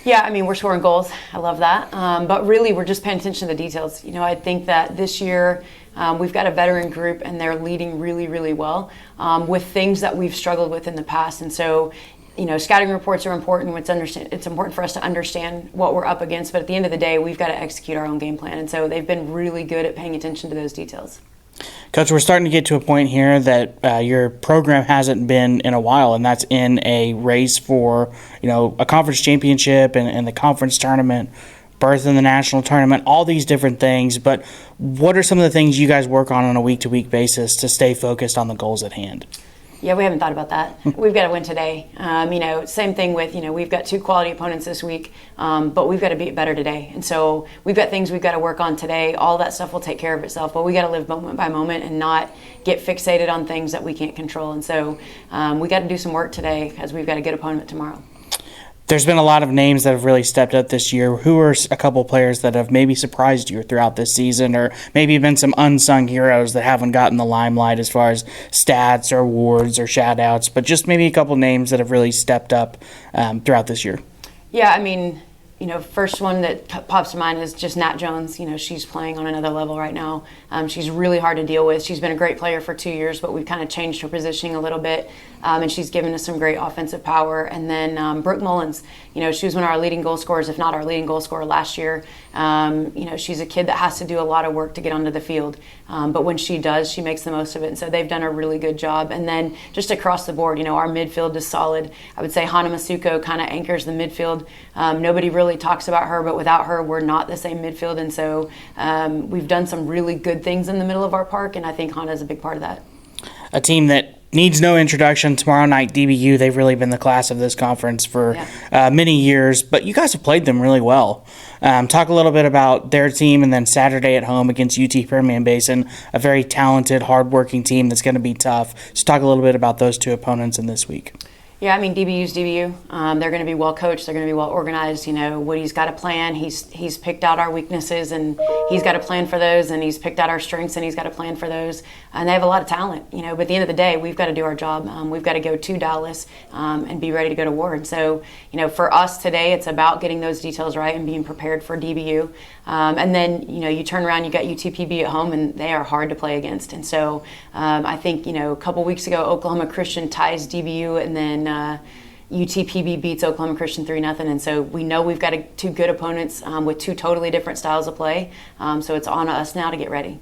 Yeah, I mean, we're scoring goals. I love that. But really, we're just paying attention to the details. I think that this year we've got a veteran group, and they're leading really, really well with things that we've struggled with in the past. And so, scouting reports are important. It's important for us to understand what we're up against. But at the end of the day, we've got to execute our own game plan. And so they've been really good at paying attention to those details. Coach, we're starting to get to a point here that your program hasn't been in a while, and that's in a race for, a conference championship and the conference tournament, berth in the national tournament, all these different things. But what are some of the things you guys work on a week-to-week basis to stay focused on the goals at hand? Yeah, we haven't thought about that. We've got to win today. Same thing with, we've got 2 quality opponents this week, but we've got to be better today. And so we've got things we've got to work on today. All that stuff will take care of itself, but we got to live moment by moment and not get fixated on things that we can't control. And so we got to do some work today because we've got a good opponent tomorrow. There's been a lot of names that have really stepped up this year. Who are a couple players that have maybe surprised you throughout this season, or maybe been some unsung heroes that haven't gotten the limelight as far as stats or awards or shout-outs, but just maybe a couple names that have really stepped up throughout this year? Yeah, I mean, first one that pops to mind is just Nat Jones. She's playing on another level right now. She's really hard to deal with. She's been a great player for 2 years, but we've kind of changed her positioning a little bit, and she's given us some great offensive power. And then Brooke Mullins, she was one of our leading goal scorers, if not our leading goal scorer last year. She's a kid that has to do a lot of work to get onto the field, but when she does, she makes the most of it. And so they've done a really good job. And then just across the board, our midfield is solid. I would say Hana Masuko kind of anchors the midfield. Nobody really talks about her, but without her, we're not the same midfield. And so we've done some really good things in the middle of our park, and I think Hana is a big part of that. A team that needs no introduction tomorrow night, DBU. They've really been the class of this conference for many years, but you guys have played them really well. Talk a little bit about their team, and then Saturday at home against UT Permian Basin, a very talented, hardworking team that's going to be tough. So talk a little bit about those 2 opponents in this week. Yeah, I mean, DBU's DBU. They're going to be well coached. They're going to be well organized. Woody's got a plan. He's picked out our weaknesses, and he's got a plan for those. And he's picked out our strengths, and he's got a plan for those. And they have a lot of talent. But at the end of the day, we've got to do our job. We've got to go to Dallas and be ready to go to war. And so, for us today, it's about getting those details right and being prepared for DBU. And then, you turn around, you got UTPB at home, and they are hard to play against. And so, I think, a couple weeks ago, Oklahoma Christian ties DBU, and then UTPB beats Oklahoma Christian 3-0, and so we know we've got 2 good opponents with 2 totally different styles of play. So it's on us now to get ready.